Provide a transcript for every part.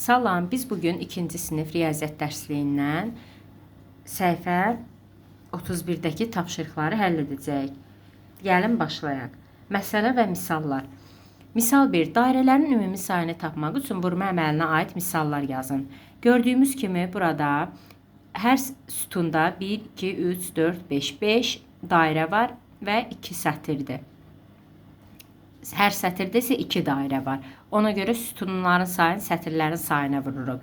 Salam, biz bugün 2-ci sinif riyaziyyat dərsliyindən səhifə 31-dəki tapşırıqları həll edəcəyik. Gəlin başlayaq. Məsələ və misallar. Misal 1. Dairələrin ümumi sayını tapmaq üçün vurma əməlinə aid misallar yazın. Gördüyümüz kimi burada hər sütunda 1, 2, 3, 4, 5 dairə var və 2 sətirdir. Hər sətirdə isə 2 dairə var. Ona görə sütunların sayını sətirlərin sayına vururuq.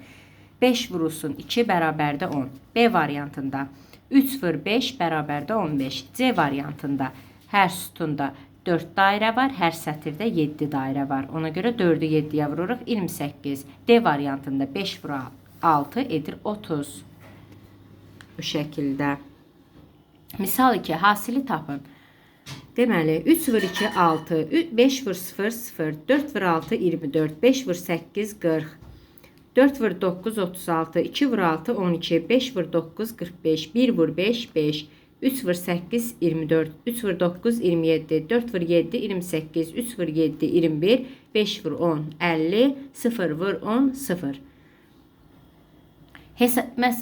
5 vurulsun 2 bərabərdə 10. B variantında 3 vur 5 bərabərdə 15. C variantında hər sütunda 4 dairə var, hər sətirdə 7 dairə var. Ona görə 4-ü 7-yə vururuq 28. D variantında 5 vur 6 edir 30. Bu şəkildə. Misal 2. Hasili tapın. Deməli, 3 vur 2, 6, 5 vur 0, 0, 4 vur 6, 24, 5 vur 8, 40, 4 vur 9, 36, 2 vur 6, 12, 5 vur 9, 45, 1 vur 5, 5, 3 vur 8, 24, 3 vur 9, 27, 4 vur 7, 28, 3 vur 7, 21, 5 vur 10, 50, 0 vur 10, 0.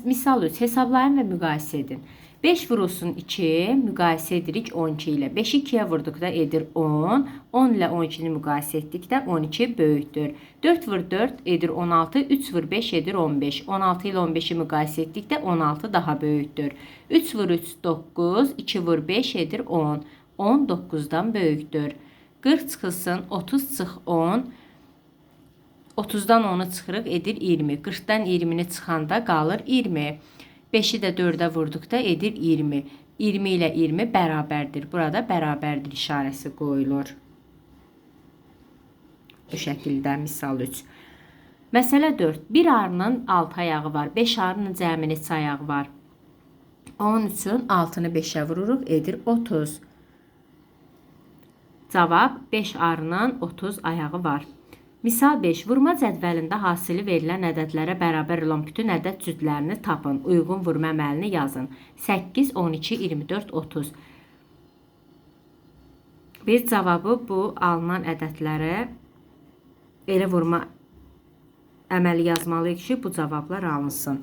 Misal 3. Hesablayın və müqayisə edin. 5 vurulsun 2, müqayisə edirik 12 ilə. 5-i 2-yə vurduqda edir 10. 10 ilə 12-ni müqayisə etdikdə 12 böyükdür. 4 vur 4 edir 16. 3 vur 5 edir 15. 16 ilə 15-i müqayisə etdikdə 16 daha böyükdür. 3 vur 3 9. 2 vur 5 edir 10. 10 9-dan böyükdür. 40 çıxılsın 30 çıx 10. 30-dan 10'u çıxırıq edir 20. 40-dan 20-ni çıxanda qalır 20. 5-i də 4-ə vurduqda edir 20. 20 ilə 20 bərabərdir. Burada bərabərdir işarəsi qoyulur. Bu şəkildə misal 3. Məsələ 4. Bir arının 6 ayağı var. 5 arının cəmi neçə ayağı var? Onun üçün 6-nı 5-ə vururuq edir 30. Cavab 5 arının 30 ayağı var. Misal 5. Vurma cədvəlində hasili verilən ədədlərə bərabər olan bütün ədəd cütlərini tapın. Uyğun vurma əməlini yazın. 8, 12, 24, 30. Biz cavabı bu alınan ədədlərə elə vurma əməli yazmalıyıq ki, bu cavablar alınsın.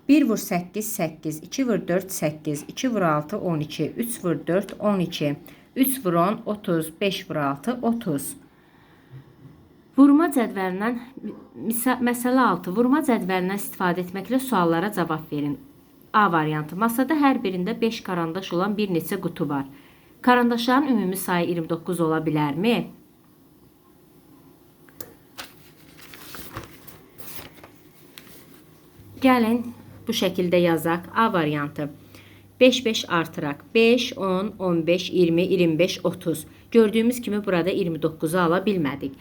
1 vur 8, 8, 2 vur 4, 8, 2 vur 6, 12, 3 vur 4, 12, 3 vur 10, 30, 5 vur 6, 30. Vurma cədvəlindən, məsələ 6. Vurma cədvəlindən istifadə etməklə suallara cavab verin. A variantı. Masada hər birində 5 karandaş olan bir neçə qutu var. Karandaşların ümumi sayı 29 ola bilərmi? Gəlin bu şəkildə yazaq. A variantı. 5, 5 artıraq. 5, 10, 15, 20, 25, 30. Gördüyümüz kimi burada 29'u ala bilmədik.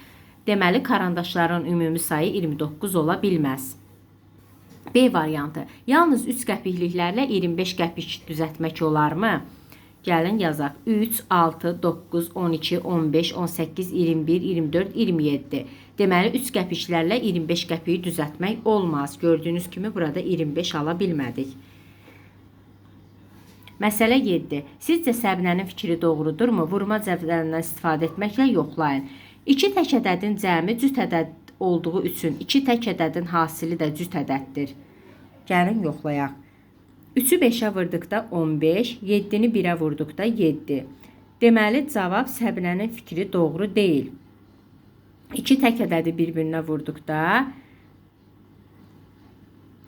Deməli, karandaşların ümumi sayı 29 ola bilməz. B variantı. Yalnız 3 qəpikliklərlə 25 qəpik düzəltmək olarmı? Gəlin yazaq. 3, 6, 9, 12, 15, 18, 21, 24, 27. Deməli, 3 qəpiklərlə 25 qəpiyi düzəltmək olmaz. Gördüyünüz kimi burada 25 ala bilmədik. Məsələ 7. Sizcə Səbinənin fikri doğrudurmu? Vurma cədvəlindən istifadə etməklə yoxlayın. 2 tək ədədin cəmi cüt ədəd olduğu üçün 2 tək ədədin hasili də cüt ədəddir. Gəlin yoxlayaq. 3-ü 5-ə vurduqda 15, 7-ni 1-ə vurduqda 7. Deməli, cavab Səbinənin fikri doğru deyil. 2 tək ədədi bir-birinə vurduqda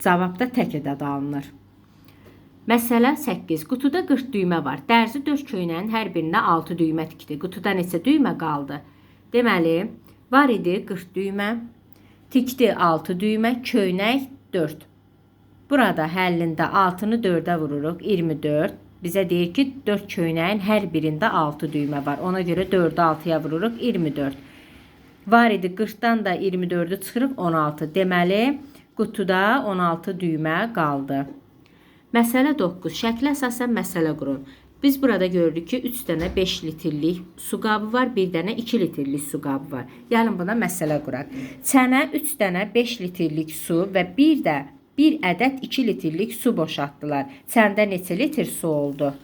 cavabda tək ədəd alınır. Məsələ 8. Qutuda 40 düymə var. Dərzi 4 köynəyin hər birinə 6 düymə tikdi. Qutuda neçə düymə qaldı? Deməli, var idi 40 düymə, tikdi 6 düymə, köynək 4. Burada həllində 6-nı 4-ə vururuq, 24. Bizə deyir ki, 4 köynəyin hər birində 6 düymə var. Ona görə 4-ü 6-ya vururuq, 24. Var idi 40-dan da 24-ü çıxırıq, 16. Deməli, qutuda 16 düymə qaldı. Məsələ 9. Şəklə əsasən məsələ qurun. Biz burada görürük ki, 3 dənə 5 litrlik su qabı var, 1 dənə 2 litrlik su qabı var. Gəlin buna məsələ quraq. Çənə 3 dənə 5 litrlik su və bir də 1 ədəd 2 litrlik su boşaltdılar. Çəndə neçə litr su oldu?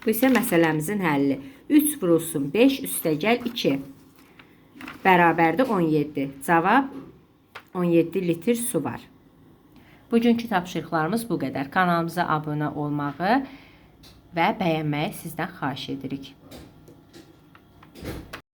Bu isə məsələmizin həlli. 3 vurulsun 5 üstəgəl 2 bərabərdir 17. Cavab 17 litr su var. Bugünkü tapşırıqlarımız bu qədər. Kanalımıza abunə olmağı və bəyənməyi sizdən xahiş edirik.